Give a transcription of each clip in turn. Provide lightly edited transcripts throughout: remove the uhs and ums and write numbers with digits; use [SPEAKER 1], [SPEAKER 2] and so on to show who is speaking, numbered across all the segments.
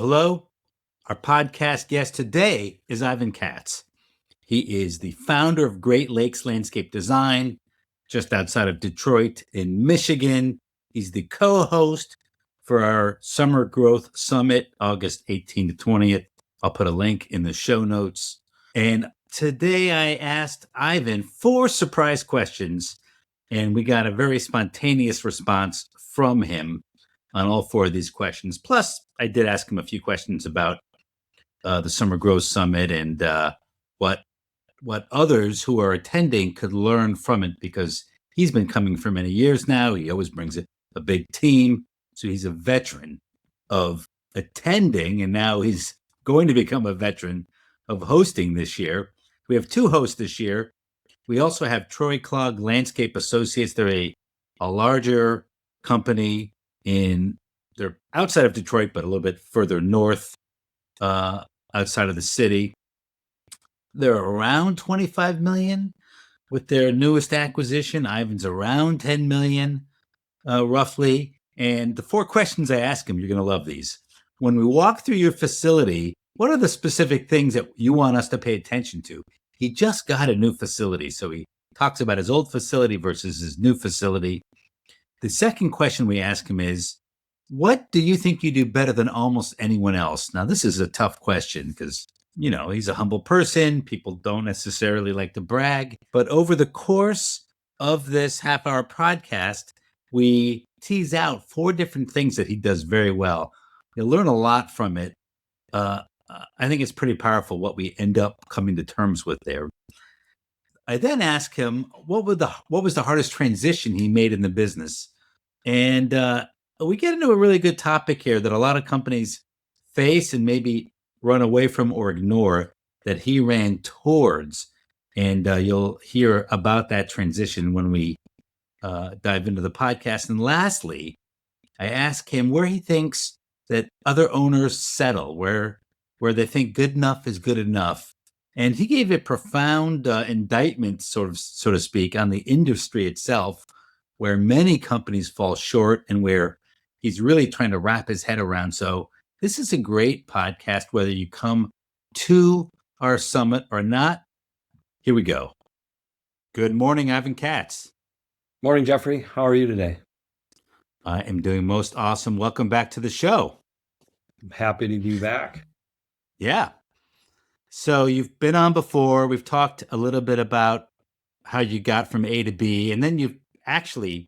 [SPEAKER 1] Hello. Our podcast guest today is Ivan Katz. He is the founder of Great Lakes Landscape Design, just outside of Detroit in Michigan. He's the co-host for our Summer Growth Summit, August 18th to 20th. I'll put a link in the show notes. And today I asked Ivan 4 surprise questions, and we got a very spontaneous response from him on all 4 of these questions. Plus, I did ask him a few questions about the Summer Growth Summit and what others who are attending could learn from it, because he's been coming for many years now. He always brings a big team. So he's a veteran of attending, and now he's going to become a veteran of hosting this year. We have 2 hosts this year. We also have Troy Clogg Landscape Associates. They're a larger company they're outside of Detroit, but a little bit further north, outside of the city. They're around 25 million with their newest acquisition. Ivan's around 10 million, roughly. And the 4 questions I ask him, you're going to love these. When we walk through your facility, what are the specific things that you want us to pay attention to? He just got a new facility, so he talks about his old facility versus his new facility. The second question we ask him is, what do you think you do better than almost anyone else? Now, this is a tough question because, he's a humble person. People don't necessarily like to brag. But over the course of this half-hour podcast, we tease out 4 different things that he does very well. You'll learn a lot from it. I think it's pretty powerful what we end up coming to terms with there. I then ask him what was the hardest transition he made in the business, and we get into a really good topic here that a lot of companies face and maybe run away from or ignore, that he ran towards, and you'll hear about that transition when we dive into the podcast. And lastly, I ask him where he thinks that other owners settle, where they think good enough is good enough. And he gave a profound indictment, so to speak, on the industry itself, where many companies fall short and where he's really trying to wrap his head around. So this is a great podcast, whether you come to our summit or not. Here we go. Good morning, Ivan Katz.
[SPEAKER 2] Morning, Jeffrey. How are you today?
[SPEAKER 1] I am doing most awesome. Welcome back to the show.
[SPEAKER 2] I'm happy to be back.
[SPEAKER 1] Yeah. So you've been on before. We've talked a little bit about how you got from A to B, and then you've actually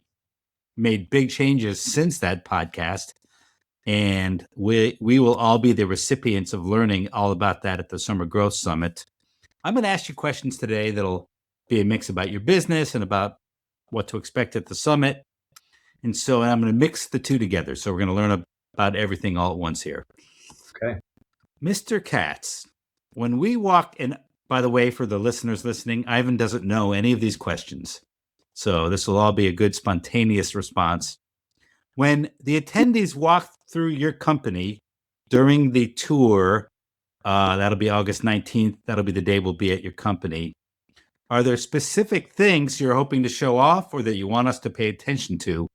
[SPEAKER 1] made big changes since that podcast. And we will all be the recipients of learning all about that at the Summer Growth Summit. I'm going to ask you questions today that'll be a mix about your business and about what to expect at the summit. And so I'm going to mix the 2 together. So we're going to learn about everything all at once here.
[SPEAKER 2] Okay.
[SPEAKER 1] Mr. Katz, when we walk in, by the way, for the listeners listening, Ivan doesn't know any of these questions. So this will all be a good spontaneous response. When the attendees walk through your company during the tour, that'll be August 19th. That'll be the day we'll be at your company. Are there specific things you're hoping to show off or that you want us to pay attention to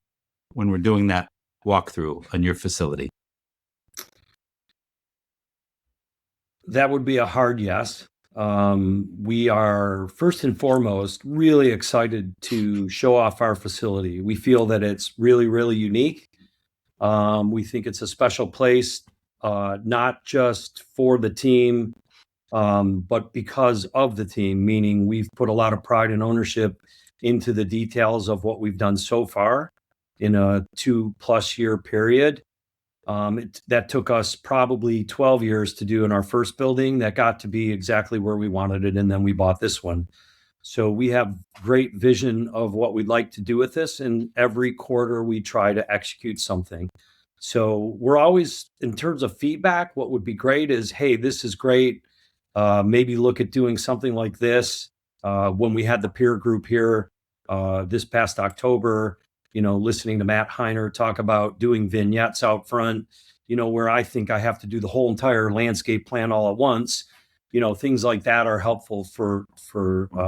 [SPEAKER 1] when we're doing that walkthrough on your facility?
[SPEAKER 2] That would be a hard yes. We are, first and foremost, really excited to show off our facility. We feel that it's really, really unique. We think it's a special place, not just for the team, but because of the team, meaning we've put a lot of pride and ownership into the details of what we've done so far in a 2+ year period. That took us probably 12 years to do in our first building. That got to be exactly where we wanted it, and then we bought this one. So we have great vision of what we'd like to do with this, and every quarter we try to execute something. So we're always, in terms of feedback, what would be great is, hey, this is great. Maybe look at doing something like this. When we had the peer group here this past October, listening to Matt Heiner talk about doing vignettes out front, where I think I have to do the whole entire landscape plan all at once. Things like that are helpful for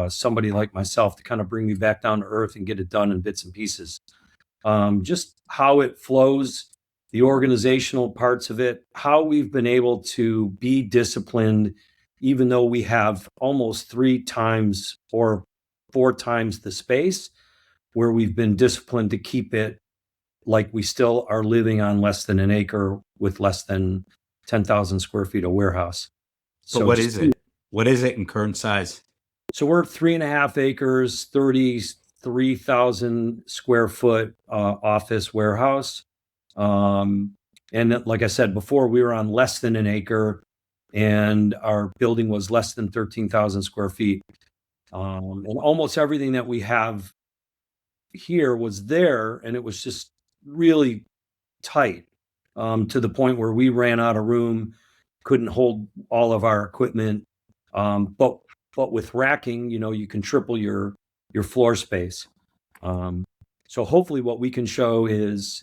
[SPEAKER 2] somebody like myself to kind of bring me back down to earth and get it done in bits and pieces. Just how it flows the organizational parts of it, how we've been able to be disciplined, even though we have almost 3 times or 4 times the space, where we've been disciplined to keep it like we still are living on less than an acre with less than 10,000 square feet of warehouse.
[SPEAKER 1] But
[SPEAKER 2] So
[SPEAKER 1] what
[SPEAKER 2] just
[SPEAKER 1] is it? What is it in current size?
[SPEAKER 2] so we're 3.5 acres, 33,000 square foot office warehouse. Um, and like I said before, we were on less than an acre, and our building was less than 13,000 square feet. And almost everything that we have here was there, and it was just really tight, to the point where we ran out of room, couldn't hold all of our equipment. But with racking, you can triple your floor space. Um, so hopefully, what we can show is,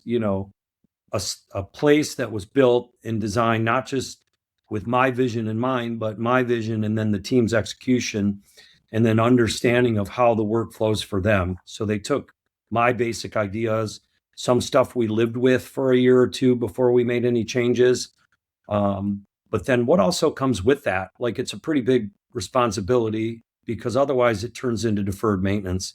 [SPEAKER 2] a place that was built and designed not just with my vision in mind, but my vision and then the team's execution, and then understanding of how the work flows for them. So they took my basic ideas, some stuff we lived with for a year or two before we made any changes. But then what also comes with that, like, it's a pretty big responsibility, because otherwise it turns into deferred maintenance.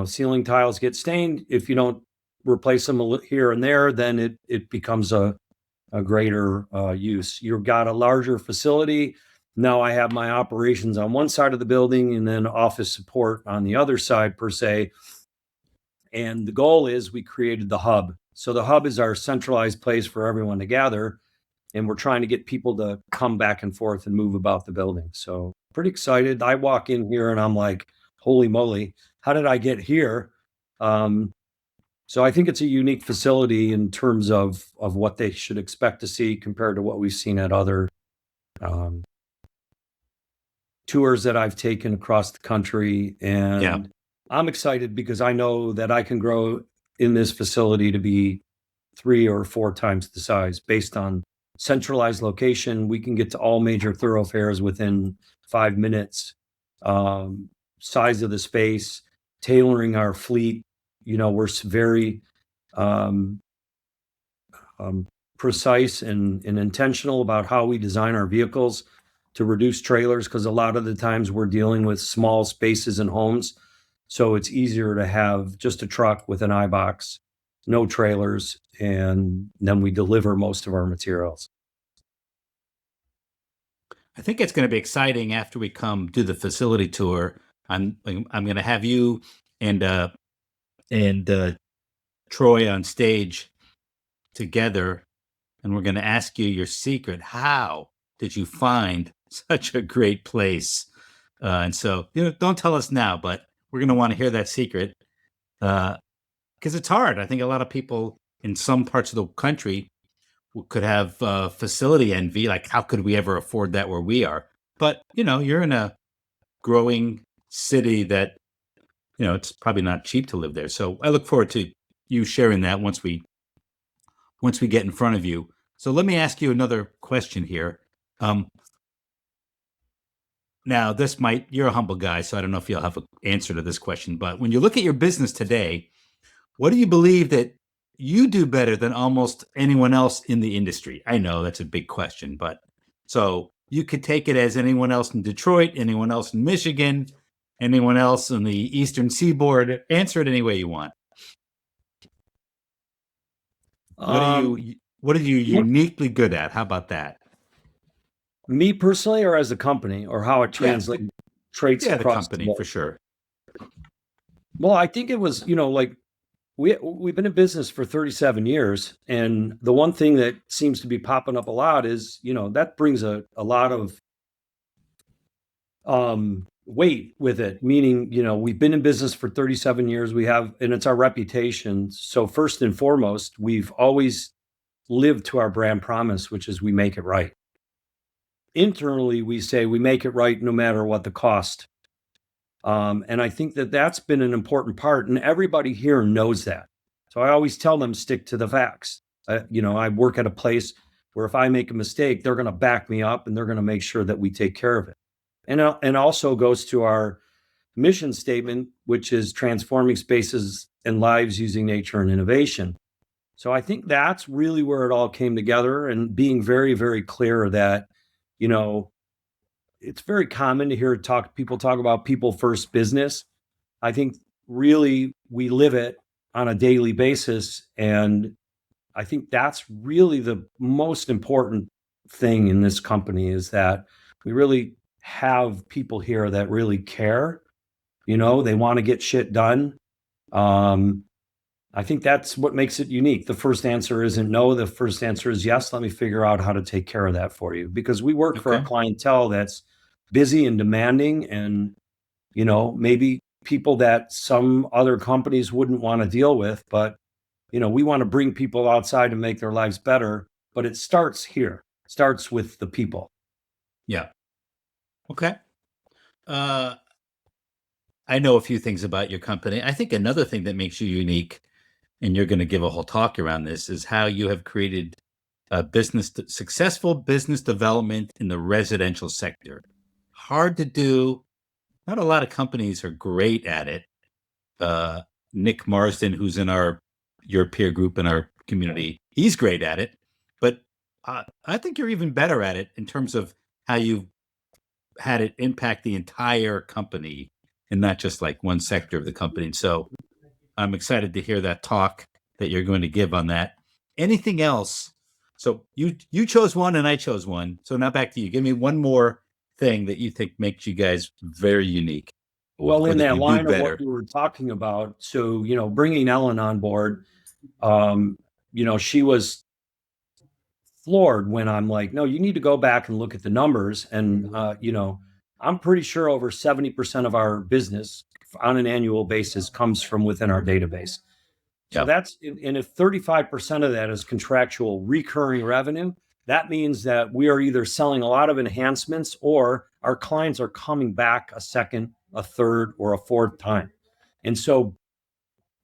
[SPEAKER 2] Ceiling tiles get stained. If you don't replace them here and there, then it becomes a greater use. You've got a larger facility. Now I have my operations on one side of the building and then office support on the other side, per se. And the goal is, we created the hub. So the hub is our centralized place for everyone to gather. And we're trying to get people to come back and forth and move about the building. So pretty excited. I walk in here and I'm like, holy moly, how did I get here? So I think it's a unique facility in terms of what they should expect to see compared to what we've seen at other um, tours that I've taken across the country. And
[SPEAKER 1] Yeah.
[SPEAKER 2] I'm excited because I know that I can grow in this facility to be 3 or 4 times the size based on centralized location. We can get to all major thoroughfares within 5 minutes. Size of the space, tailoring our fleet. We're very um, precise and intentional about how we design our vehicles to reduce trailers, because a lot of the times we're dealing with small spaces and homes. So it's easier to have just a truck with an iBox, no trailers, and then we deliver most of our materials.
[SPEAKER 1] I think it's going to be exciting after we come do the facility tour. I'm going to have you and Troy on stage together, and we're going to ask you your secret. How did you find such a great place? And so, don't tell us now, but we're going to want to hear that secret, because it's hard. I think a lot of people in some parts of the country could have facility envy. Like, how could we ever afford that where we are? But, you're in a growing city that, it's probably not cheap to live there. So I look forward to you sharing that once we get in front of you. So let me ask you another question here. Now, you're a humble guy, so I don't know if you'll have an answer to this question, but when you look at your business today, what do you believe that you do better than almost anyone else in the industry? I know that's a big question, but so you could take it as anyone else in Detroit, anyone else in Michigan, anyone else on the Eastern Seaboard. Answer it any way you want. What are you uniquely good at? How about that?
[SPEAKER 2] Me personally, or as a company, or how it
[SPEAKER 1] Yeah,
[SPEAKER 2] traits
[SPEAKER 1] yeah, the
[SPEAKER 2] across the
[SPEAKER 1] company
[SPEAKER 2] board?
[SPEAKER 1] for sure.
[SPEAKER 2] Well, I think it was, like, we've been in business for 37 years, and the one thing that seems to be popping up a lot is, that brings a lot of weight with it. Meaning, we've been in business for 37 years. And it's our reputation. So first and foremost, we've always lived to our brand promise, which is we make it right. Internally, we say we make it right no matter what the cost. And I think that that's been an important part, and everybody here knows that. So I always tell them, stick to the facts. I work at a place where if I make a mistake, they're going to back me up and they're going to make sure that we take care of it. And also goes to our mission statement, which is transforming spaces and lives using nature and innovation. So I think that's really where it all came together, and being very, very clear that, you know, it's very common to hear people talk about people first business. I think really we live it on a daily basis. And I think that's really the most important thing in this company, is that we really have people here that really care. They want to get shit done. Um, I think that's what makes it unique. The first answer isn't no. The first answer is yes. Let me figure out how to take care of that for you, because we work for a
[SPEAKER 1] Okay.
[SPEAKER 2] clientele that's busy and demanding, and maybe people that some other companies wouldn't want to deal with. But we want to bring people outside and make their lives better. But it starts here. It starts with the people.
[SPEAKER 1] Yeah. Okay. Uh, I know a few things about your company. I think another thing that makes you unique, and you're going to give a whole talk around this, is how you have created a successful business development in the residential sector. Hard to do. Not a lot of companies are great at it. Uh, Nick Marsden, who's in your peer group in our community, he's great at it. But I think you're even better at it in terms of how you've had it impact the entire company and not just like one sector of the company. So I'm excited to hear that talk that you're going to give on that. Anything else? So you chose one and I chose one. So now back to you. Give me one more thing that you think makes you guys very unique,
[SPEAKER 2] Well,
[SPEAKER 1] or
[SPEAKER 2] in
[SPEAKER 1] that
[SPEAKER 2] that
[SPEAKER 1] you do
[SPEAKER 2] line of what
[SPEAKER 1] better.
[SPEAKER 2] we were talking about, so bringing Ellen on board, um, she was floored when I'm like, no, you need to go back and look at the numbers. And, I'm pretty sure over 70% of our business on an annual basis comes from within our database. So
[SPEAKER 1] Yeah.
[SPEAKER 2] and if 35% of that is contractual recurring revenue, that means that we are either selling a lot of enhancements, or our clients are coming back a second, a third, or a fourth time. And so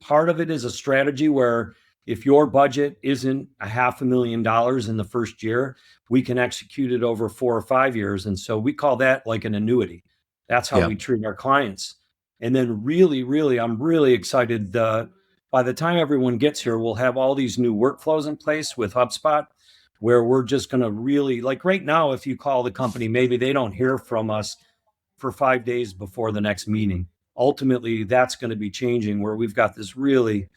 [SPEAKER 2] part of it is a strategy where if your budget isn't $500,000 in the first year, we can execute it over 4 or 5 years. And so we call that like an annuity. That's how
[SPEAKER 1] Yeah.
[SPEAKER 2] we treat our clients. And then really, really, I'm really excited. By the time everyone gets here, we'll have all these new workflows in place with HubSpot, where we're just going to really, like right now, if you call the company, maybe they don't hear from us for 5 days before the next meeting. Ultimately, that's going to be changing, where we've got this really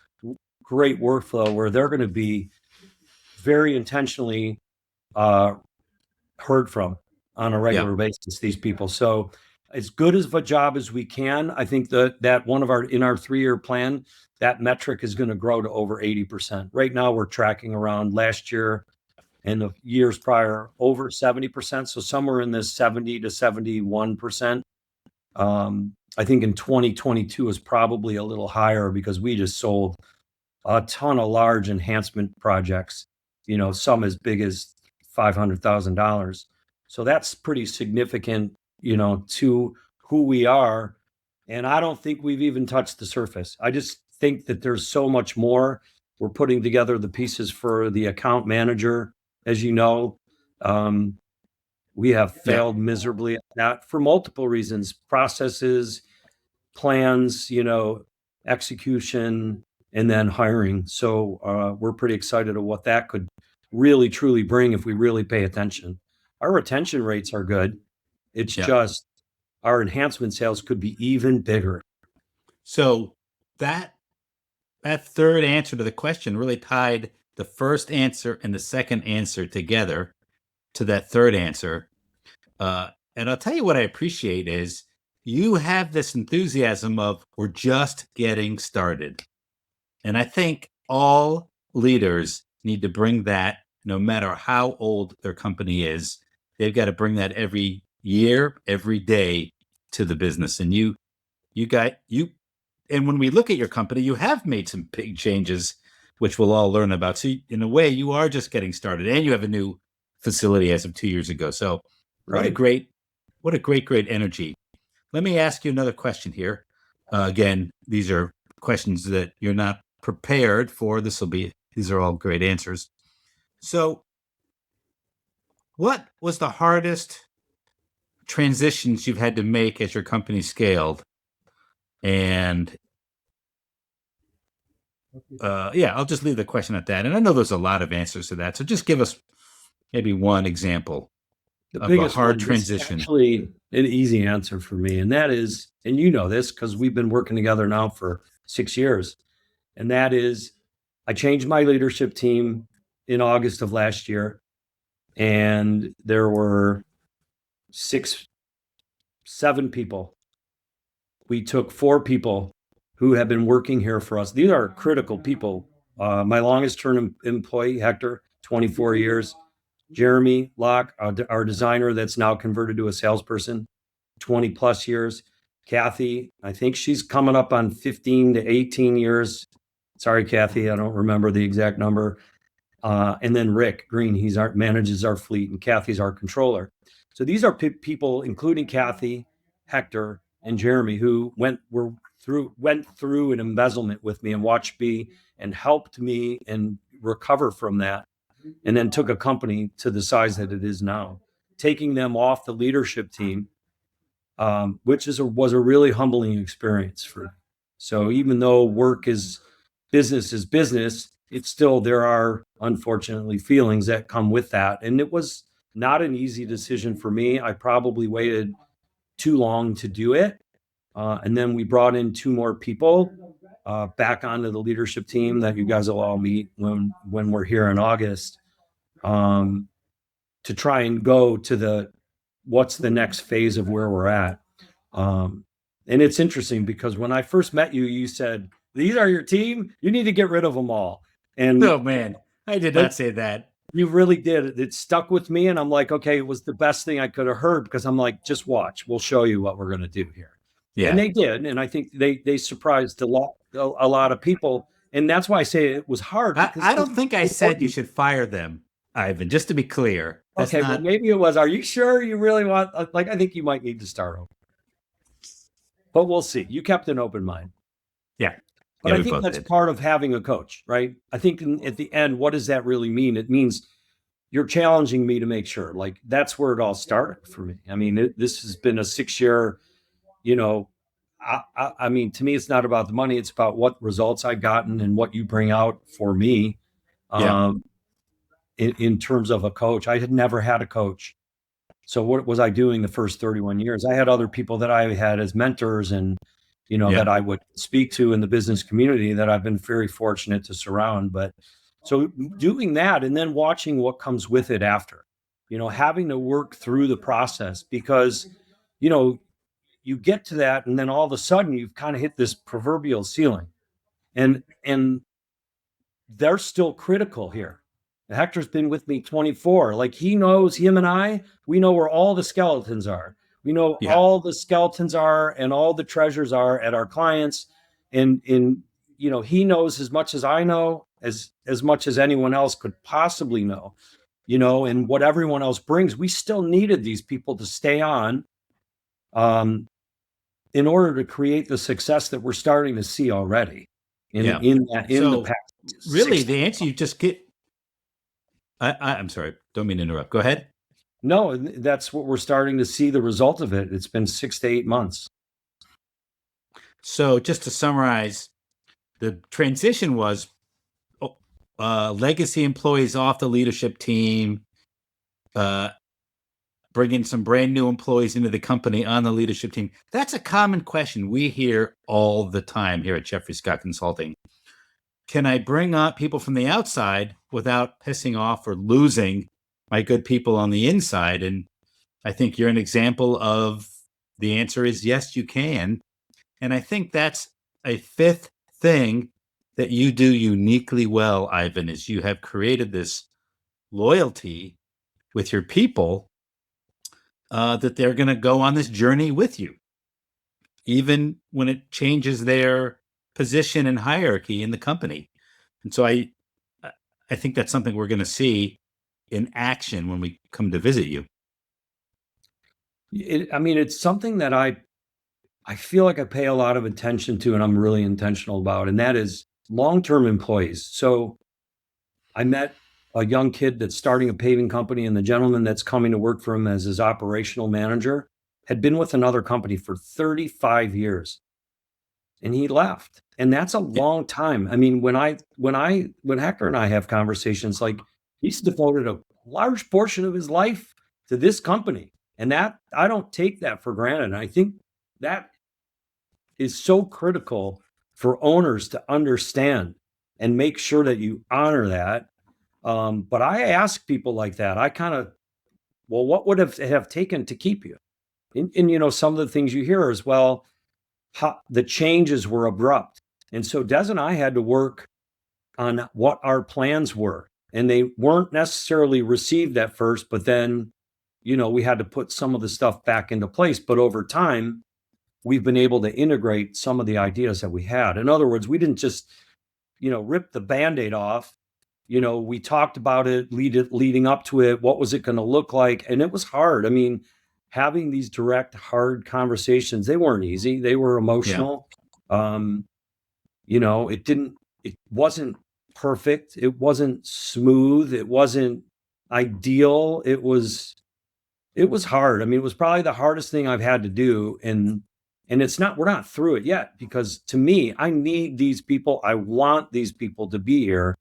[SPEAKER 2] great workflow where they're going to be very intentionally uh, heard from on a
[SPEAKER 1] Yeah.
[SPEAKER 2] regular basis, these people. So as good as of a job as we can, I think that one of in our 3-year plan, that metric is going to grow to over 80%. Right now we're tracking around, last year and the years prior, over 70%. So somewhere in this 70 to 71%. I think in 2022 is probably a little higher, because we just sold a ton of large enhancement projects, some as big as $500,000. So that's pretty significant, to who we are. And I don't think we've even touched the surface. I just think that there's so much more. We're putting together the pieces for the account manager. As you know, um, we have
[SPEAKER 1] Yeah.
[SPEAKER 2] failed miserably at that for multiple reasons: processes, plans, execution, and then hiring. So we're pretty excited of what that could really truly bring if we really pay attention. Our retention rates are good. It's
[SPEAKER 1] Yeah.
[SPEAKER 2] just our enhancement sales could be even bigger.
[SPEAKER 1] So that that third answer to the question really tied the first answer and the second answer together to that third answer. And I'll tell you what I appreciate is you have this enthusiasm of we're just getting started. And I think all leaders need to bring that, no matter how old their company is. They've got to bring that every year, every day to the business. And you got you and when we look at your company, you have made some big changes, which we'll all learn about. So in a way, you are just getting started, and you have a new facility as of 2 years ago. So what a
[SPEAKER 2] Right.
[SPEAKER 1] great, great energy. Let me ask you another question here. Again, these are questions that you're not prepared for. These are all great answers. So what was the hardest transitions you've had to make as your company scaled? And I'll just leave the question at that. And I know there's a lot of answers to that. So just give us maybe one example
[SPEAKER 2] The
[SPEAKER 1] of a
[SPEAKER 2] biggest
[SPEAKER 1] hard
[SPEAKER 2] one, this is
[SPEAKER 1] transition.
[SPEAKER 2] actually an easy answer for me. And that is, and you know this because we've been working together now for 6 years. And that is, I changed my leadership team in August of last year. And there were 7 people. We took 4 people who have been working here for us. These are critical people. My longest term employee, Hector, 24 years. Jeremy Locke, our designer that's now converted to a salesperson, 20 plus years. Kathy, I think she's coming up on 15 to 18 years. Sorry, Kathy, I don't remember the exact number. And then Rick Green, manages our fleet, and Kathy's our controller. So these are people, including Kathy, Hector, and Jeremy, who went through an embezzlement with me and watched me and helped me and recover from that, and then took a company to the size that it is now. Taking them off the leadership team, which was a really humbling experience for me. So even though is business, it's still, there are unfortunately feelings that come with that. And it was not an easy decision for me. I probably waited too long to do it. And then we brought in 2 more people back onto the leadership team that you guys will all meet when we're here in August, to try and go to what's the next phase of where we're at. And it's interesting because when I first met you, you said, "These are your team. You need to get rid of them all." And
[SPEAKER 1] Oh, man. I did
[SPEAKER 2] but
[SPEAKER 1] not say that.
[SPEAKER 2] you really did. It stuck with me, and I'm like, okay, it was the best thing I could have heard, because I'm like, just watch. We'll show you what we're going to do here. And
[SPEAKER 1] Yeah.
[SPEAKER 2] they did, and I think they surprised a lot of people, and that's why I say it was hard, because
[SPEAKER 1] I
[SPEAKER 2] it was
[SPEAKER 1] don't think I said you
[SPEAKER 2] important.
[SPEAKER 1] should fire them, Ivan, just to be clear. That's
[SPEAKER 2] Okay, well,
[SPEAKER 1] not,
[SPEAKER 2] maybe it was. Are you sure you really want? Like, I think you might need to start over, but we'll see. You kept an open mind.
[SPEAKER 1] yeah.
[SPEAKER 2] But
[SPEAKER 1] Yeah,
[SPEAKER 2] I
[SPEAKER 1] we
[SPEAKER 2] think
[SPEAKER 1] both
[SPEAKER 2] that's
[SPEAKER 1] did.
[SPEAKER 2] part of having a coach, right? I think at the end, what does that really mean? It means you're challenging me to make sure. Like, that's where it all started for me. I mean, this has been a 6 year, you know, I mean, to me, it's not about the money. It's about what results I've gotten and what you bring out for me,
[SPEAKER 1] Yeah.
[SPEAKER 2] um, in terms of a coach. I had never had a coach. So what was I doing the first 31 years? I had other people that I had as mentors, and,
[SPEAKER 1] Yeah.
[SPEAKER 2] that I would speak to in the business community, that I've been very fortunate to surround. But so doing that, and then watching what comes with it after, having to work through the process, because, you know, you get to that, and then all of a sudden you've kind of hit this proverbial ceiling, and they're still critical here. Hector's been with me 24. Like, him and we know where all the skeletons are. We know
[SPEAKER 1] Yeah.
[SPEAKER 2] all the skeletons are and all the treasures are at our clients. And he knows as much as I know, as much as anyone else could possibly know, and what everyone else brings. We still needed these people to stay on, um, in order to create the success that we're starting to see already
[SPEAKER 1] Yeah.
[SPEAKER 2] in the
[SPEAKER 1] So,
[SPEAKER 2] past
[SPEAKER 1] really,
[SPEAKER 2] 6.
[SPEAKER 1] the answer you just get, I'm sorry. Don't mean to interrupt. Go ahead.
[SPEAKER 2] No, that's what we're starting to see the result of it. It's been 6 to 8 months.
[SPEAKER 1] So, just to summarize, the transition was legacy employees off the leadership team, uh, bringing some brand new employees into the company on the leadership team. That's a common question we hear all the time here at Jeffrey Scott Consulting. Can I bring on people from the outside without pissing off or losing my good people on the inside? And I think you're an example of the answer is yes, you can. And I think that's a fifth thing that you do uniquely well, Ivan, is you have created this loyalty with your people, that they're going to go on this journey with you, even when it changes their position and hierarchy in the company. And so I think that's something we're going to see in action when we come to visit you.
[SPEAKER 2] I mean, it's something that I feel like I pay a lot of attention to, and I'm really intentional about, and that is long-term employees. So I met a young kid that's starting a paving company, and the gentleman that's coming to work for him as his operational manager had been with another company for 35 years. and he left. And that's a long time. I mean, when Hector and I have conversations, like, he's devoted a large portion of his life to this company. And that, I don't take that for granted. And I think that is so critical for owners to understand and make sure that you honor that. But I ask people like that, I kind of, well, what would have taken to keep you? And some of the things you hear as well, how the changes were abrupt. And so Des and I had to work on what our plans were. And they weren't necessarily received at first, but then, we had to put some of the stuff back into place. But over time, we've been able to integrate some of the ideas that we had. In other words, we didn't just, rip the Band-Aid off. We talked about it, leading up to it. What was it going to look like? And it was hard. I mean, having these direct, hard conversations, they weren't easy. They were emotional. It wasn't perfect. It wasn't smooth. It wasn't ideal. It was hard. I mean, it was probably the hardest thing I've had to do. And we're not through it yet, because to me, I need these people. I want these people to be here,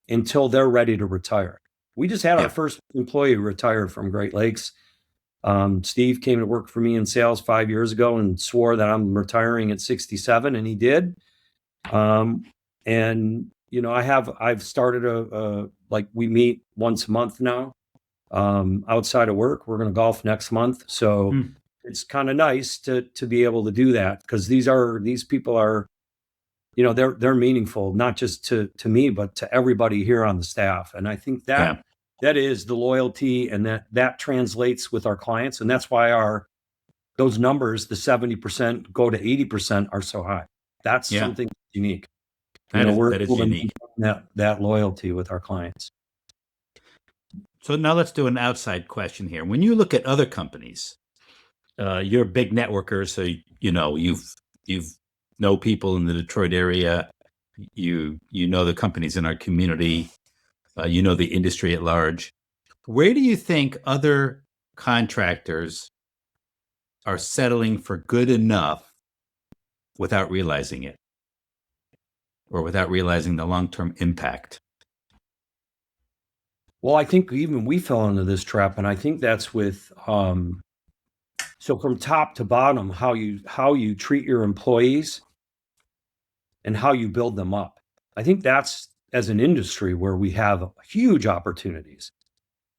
[SPEAKER 2] until they're ready to retire. We just had our first employee retire from Great Lakes. Steve came to work for me in sales 5 years ago and swore that I'm retiring at 67, and he did. I've started like, we meet once a month now, outside of work. We're going to golf next month. So it's kind of nice to be able to do that, because these people are, they're meaningful, not just to me, but to everybody here on the staff. And I think that is the loyalty, and that translates with our clients. And that's why those numbers, the 70% go to 80%, are so high. That's something unique.
[SPEAKER 1] That is unique.
[SPEAKER 2] That loyalty with our clients.
[SPEAKER 1] So now let's do an outside question here. When you look at other companies, you're a big networker, so you've know people in the Detroit area. You know the companies in our community. You know the industry at large. Where do you think other contractors are settling for good enough without realizing it, or without realizing the long-term impact?
[SPEAKER 2] Well, I think even we fell into this trap, and I think that's with so from top to bottom, how you treat your employees and how you build them up. I think that's, as an industry, where we have huge opportunities.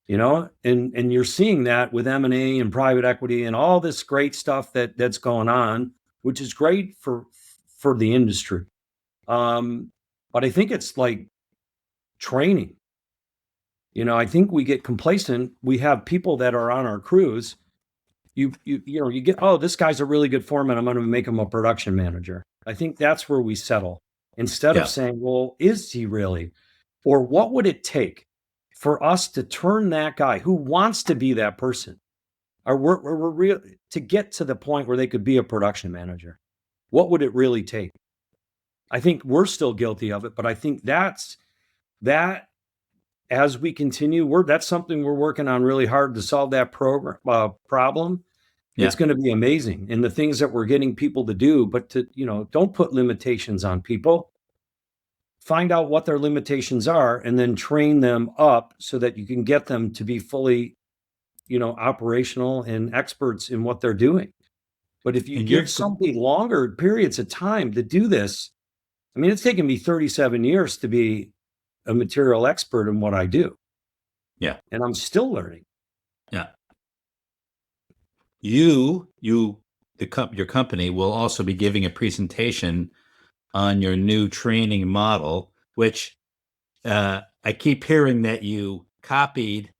[SPEAKER 2] And you're seeing that with M&A and private equity and all this great stuff that's going on, which is great for the industry. But I think it's like training. I think we get complacent. We have people that are on our crews. You get, oh, this guy's a really good foreman, I'm going to make him a production manager. I think that's where we settle, instead of saying, well, is he really? Or what would it take for us to turn that guy who wants to be that person, or we're real, to get to the point where they could be a production manager? What would it really take? I think we're still guilty of it, but I think that as we continue, that's something we're working on really hard to solve that problem. It's going to be amazing. And the things that we're getting people to do, but don't put limitations on people. Find out what their limitations are, and then train them up so that you can get them to be fully, operational and experts in what they're doing. But if you give somebody longer periods of time to do this, I mean, it's taken me 37 years to be a material expert in what I do.
[SPEAKER 1] Yeah.
[SPEAKER 2] And I'm still learning.
[SPEAKER 1] Yeah. Your company will also be giving a presentation on your new training model, which I keep hearing that you copied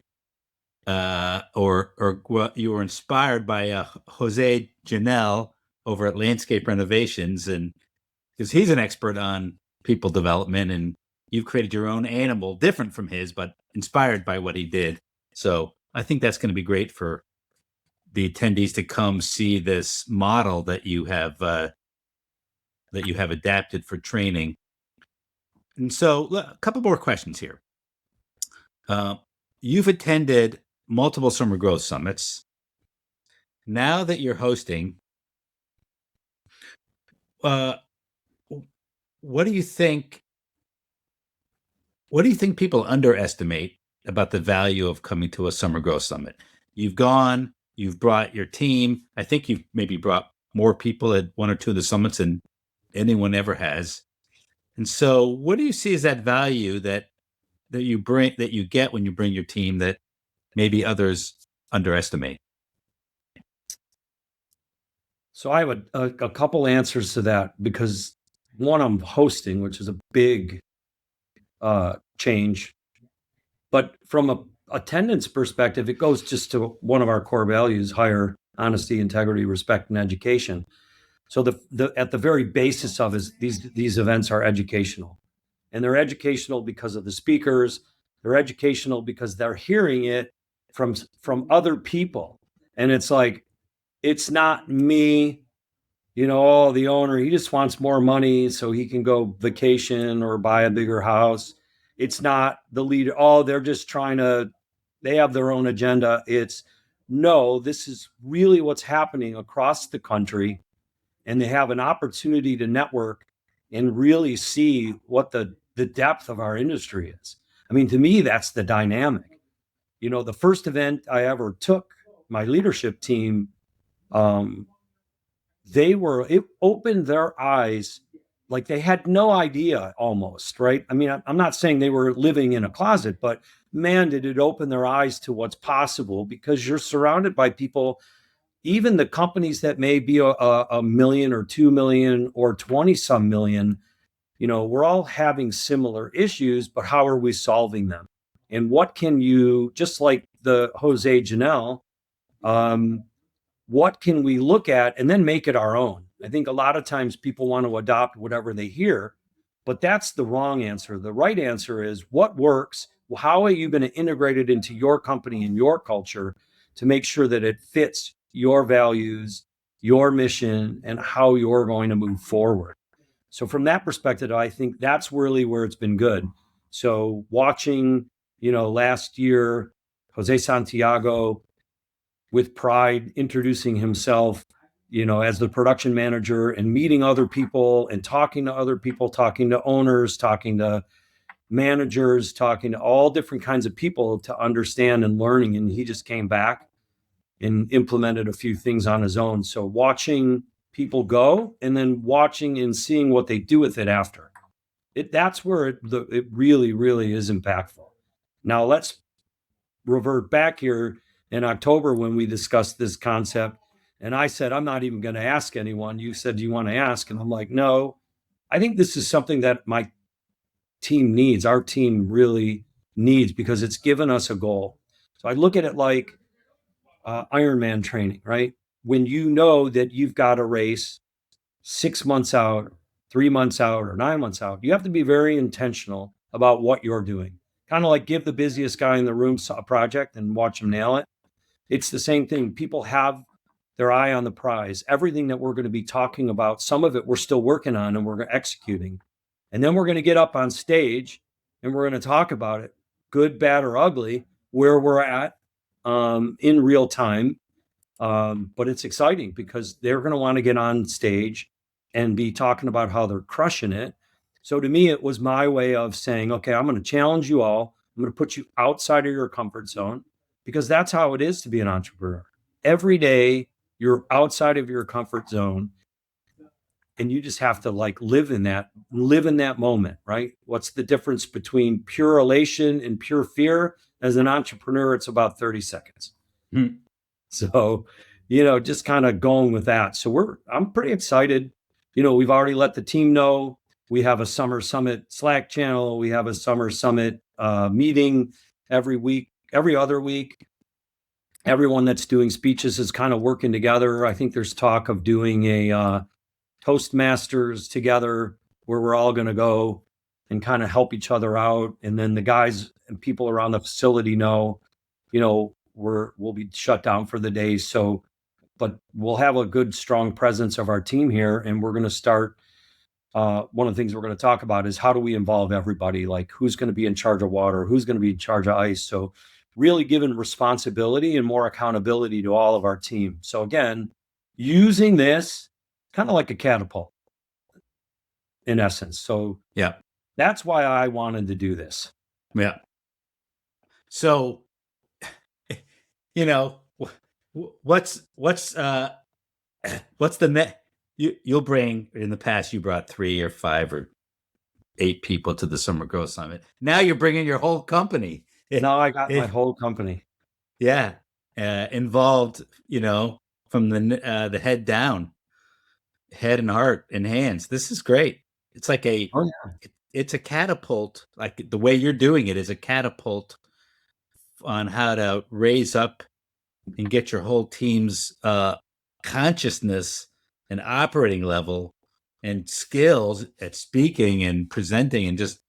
[SPEAKER 1] or you were inspired by Jose Janelle over at Landscape Renovations, and because he's an expert on people development, and you've created your own animal different from his, but inspired by what he did. So I think that's going to be great for the attendees to come see this model that you have adapted for training. And so a couple more questions here. You've attended multiple summer growth summits. Now that you're hosting, uh, what do you think? What do you think people underestimate about the value of coming to a Summer Growth Summit? You've gone, you've brought your team. I think you've maybe brought more people at one or two of the summits than anyone ever has. And so, what do you see as that value that you bring that you get when you bring your team that maybe others underestimate?
[SPEAKER 2] So I have a couple answers to that because one, I'm hosting, which is a big change. But from a attendance perspective, it goes just to one of our core values: higher honesty, integrity, respect, and education. So the at the very basis of is these events are educational, and they're educational because of the speakers. They're educational because they're hearing it from other people, and it's like, it's not me, oh, the owner, he just wants more money so he can go vacation or buy a bigger house. It's not the leader. Oh, they're just they have their own agenda. It's no, this is really what's happening across the country. And they have an opportunity to network and really see what the depth of our industry is. I mean, to me, that's the dynamic. The first event I ever took my leadership team, um, it opened their eyes, like they had no idea almost, right? I mean, I'm not saying they were living in a closet, but man, did it open their eyes to what's possible, because you're surrounded by people, even the companies that may be a million or 2 million or 20 some million. We're all having similar issues, but how are we solving them? And what can you, just like the Jose Janelle, what can we look at and then make it our own? I think a lot of times people want to adopt whatever they hear, but that's the wrong answer. The right answer is what works. How are you going to integrate it into your company and your culture to make sure that it fits your values, your mission, and how you're going to move forward? So from that perspective, I think that's really where it's been good. So watching, last year, Jose Santiago with pride introducing himself, as the production manager, and meeting other people and talking to other people, talking to owners, talking to managers, talking to all different kinds of people to understand and learning. And he just came back and implemented a few things on his own. So watching people go and then watching and seeing what they do with it after that's where it really, really is impactful. Now let's revert back here in October when we discussed this concept. And I said, I'm not even going to ask anyone. You said, do you want to ask? And I'm like, no, I think this is something that my team needs. Our team really needs, because it's given us a goal. So I look at it like Ironman training, right? When you know that you've got a race 6 months out, 3 months out, or 9 months out, you have to be very intentional about what you're doing. Kind of like give the busiest guy in the room a project and watch him nail it. It's the same thing. People have their eye on the prize. Everything that we're going to be talking about, some of it we're still working on and we're executing. And then we're going to get up on stage and we're going to talk about it, good, bad, or ugly, where we're at in real time. But it's exciting because they're going to want to get on stage and be talking about how they're crushing it. So to me, it was my way of saying, okay, I'm going to challenge you all. I'm going to put you outside of your comfort zone, because that's how it is to be an entrepreneur. Every day you're outside of your comfort zone, and you just have to live in that moment, right? What's the difference between pure elation and pure fear? As an entrepreneur, it's about 30 seconds.
[SPEAKER 1] Hmm.
[SPEAKER 2] So, just kind of going with that. So I'm pretty excited. We've already let the team know we have a summer summit Slack channel. We have a summer summit meeting every other week. Everyone that's doing speeches is kind of working together. I think there's talk of doing a Toastmasters together, where we're all going to go and kind of help each other out. And then the guys and people around the facility know, we'll be shut down for the day. So, but we'll have a good, strong presence of our team here. And we're going to start, one of the things we're going to talk about is how do we involve everybody? Like, who's going to be in charge of water? Who's going to be in charge of ice? So really giving responsibility and more accountability to all of our team. So again, using this kind of like a catapult. in essence. So
[SPEAKER 1] Yeah.
[SPEAKER 2] that's why I wanted to do this.
[SPEAKER 1] Yeah. So, you know, what's the net you'll bring? In the past you brought 3 or 5 or 8 people to the Summer Growth Summit. Now you're bringing your whole company.
[SPEAKER 2] Now I got my
[SPEAKER 1] It,
[SPEAKER 2] whole company.
[SPEAKER 1] yeah, involved, from the head down, head and heart and hands. This is great. It's like
[SPEAKER 2] Oh yeah.
[SPEAKER 1] it's a catapult. Like the way you're doing it is a catapult on how to raise up and get your whole team's consciousness and operating level and skills at speaking and presenting and just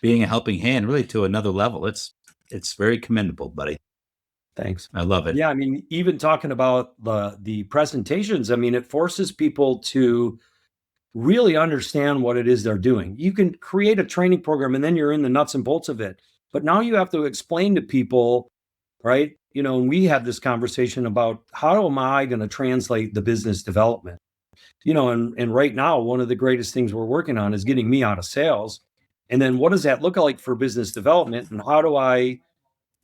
[SPEAKER 1] being a helping hand really to another level. It's very commendable, buddy.
[SPEAKER 2] Thanks.
[SPEAKER 1] I love it.
[SPEAKER 2] Yeah, I mean, even talking about the presentations, I mean, it forces people to really understand what it is they're doing. You can create a training program and then you're in the nuts and bolts of it. But now you have to explain to people, right? And we had this conversation about how am I going to translate the business development? And right now, one of the greatest things we're working on is getting me out of sales. And then what does that look like for business development? And how do I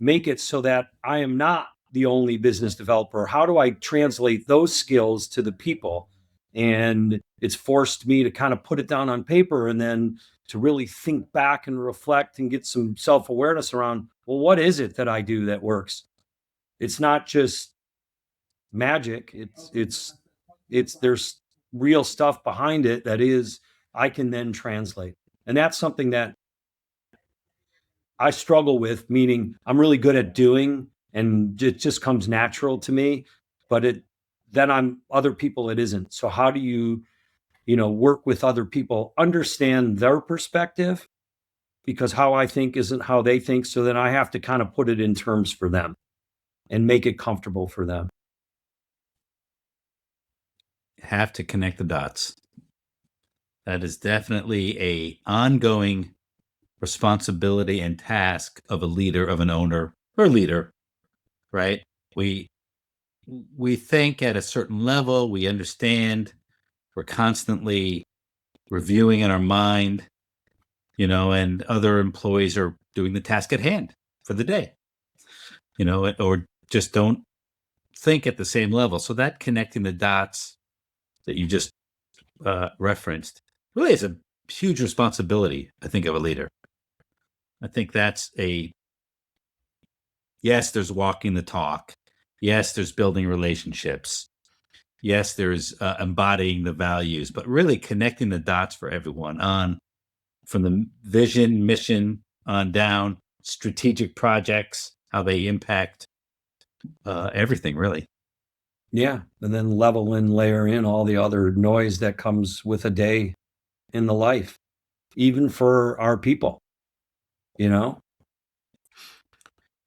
[SPEAKER 2] make it so that I am not the only business developer? How do I translate those skills to the people? And it's forced me to kind of put it down on paper and then to really think back and reflect and get some self-awareness around, well, what is it that I do that works? It's not just magic. It's there's real stuff behind it that is I can then translate. And that's something that I struggle with, meaning I'm really good at doing and it just comes natural to me, but then I'm other people it isn't. So how do you work with other people, understand their perspective, because how I think isn't how they think. So then I have to kind of put it in terms for them and make it comfortable for them.
[SPEAKER 1] Have to connect the dots. That is definitely a ongoing responsibility and task of a leader, of an owner or leader, right? We think at a certain level, we understand, we're constantly reviewing in our mind, and other employees are doing the task at hand for the day, or just don't think at the same level. So that connecting the dots that you just referenced really is a huge responsibility, I think, of a leader. I think that's yes, there's walking the talk. Yes, there's building relationships. Yes, there's embodying the values, but really connecting the dots for everyone on from the vision, mission on down, strategic projects, how they impact everything, really.
[SPEAKER 2] Yeah. And then level and layer in all the other noise that comes with a day in the life, even for our people, you know?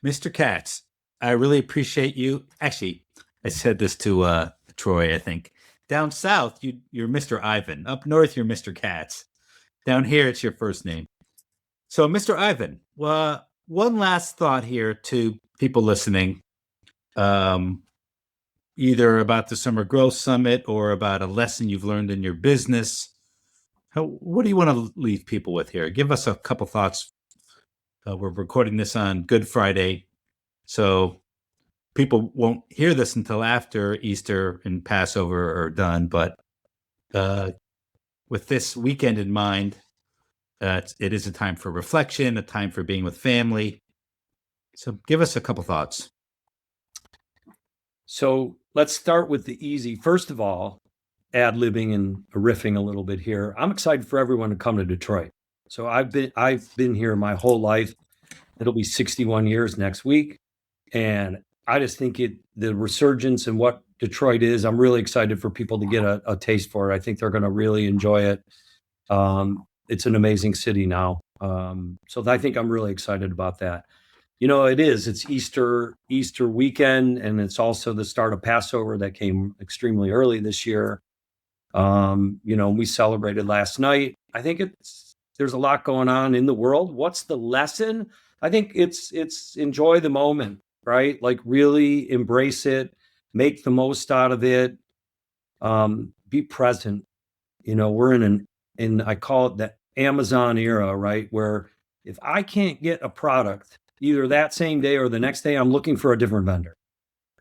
[SPEAKER 1] Mr. Katz, I really appreciate you. Actually, I said this to Troy, I think. Down south, you're Mr. Ivan. Up north, you're Mr. Katz. Down here, it's your first name. So, Mr. Ivan, one last thought here to people listening, either about the Summer Growth Summit or about a lesson you've learned in your business. What do you want to leave people with here? Give us a couple thoughts. We're recording this on Good Friday, so people won't hear this until after Easter and Passover are done. But with this weekend in mind, it is a time for reflection, a time for being with family. So give us a couple thoughts.
[SPEAKER 2] So let's start with the easy. First of all, ad-libbing and riffing a little bit here. I'm excited for everyone to come to Detroit. So I've been here my whole life. It'll be 61 years next week. And I just think the resurgence and what Detroit is, I'm really excited for people to get a taste for it. I think they're going to really enjoy it. It's an amazing city now. So I think I'm really excited about that. It's Easter weekend, and it's also the start of Passover that came extremely early this year. We celebrated last night. I think there's a lot going on in the world. What's the lesson? I think it's enjoy the moment, right? Like really embrace it, make the most out of it. Be present. We're in an and I call it the Amazon era, right? Where if I can't get a product either that same day or the next day, I'm looking for a different vendor.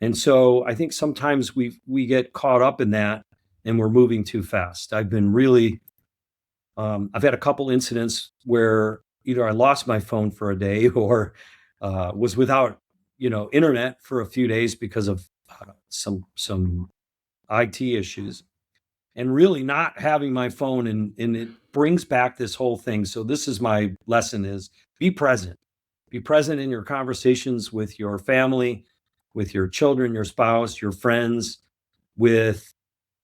[SPEAKER 2] And so I think sometimes we get caught up in that and we're moving too fast. I've been really I've had a couple incidents where either I lost my phone for a day or was without, internet for a few days because of some IT issues, and really not having my phone. And it brings back this whole thing. So this is my lesson: is be present. Be present in your conversations with your family, with your children, your spouse, your friends, with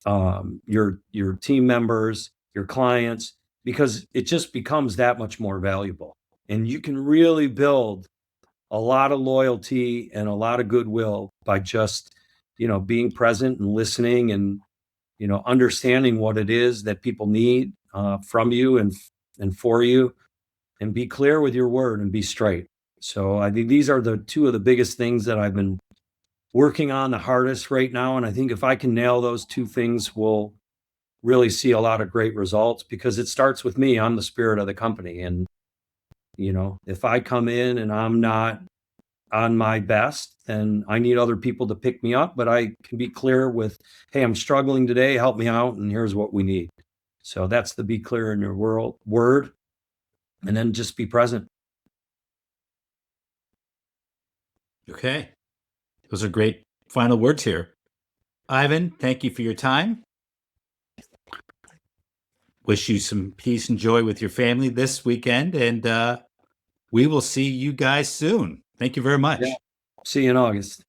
[SPEAKER 2] your team members, your clients, because it just becomes that much more valuable. And you can really build a lot of loyalty and a lot of goodwill by just, being present and listening and, understanding what it is that people need from you and for you, and be clear with your word and be straight. So I think these are the two of the biggest things that I've been working on the hardest right now. And I think if I can nail those two things, we'll really see a lot of great results, because it starts with me. I'm the spirit of the company. And, if I come in and I'm not on my best, then I need other people to pick me up. But I can be clear with, hey, I'm struggling today, help me out, and here's what we need. So that's the be clear in your word, and then just be present.
[SPEAKER 1] Okay. Those are great final words here. Ivan, thank you for your time. Wish you some peace and joy with your family this weekend, and we will see you guys soon. Thank you very much.
[SPEAKER 2] Yeah. See you in August.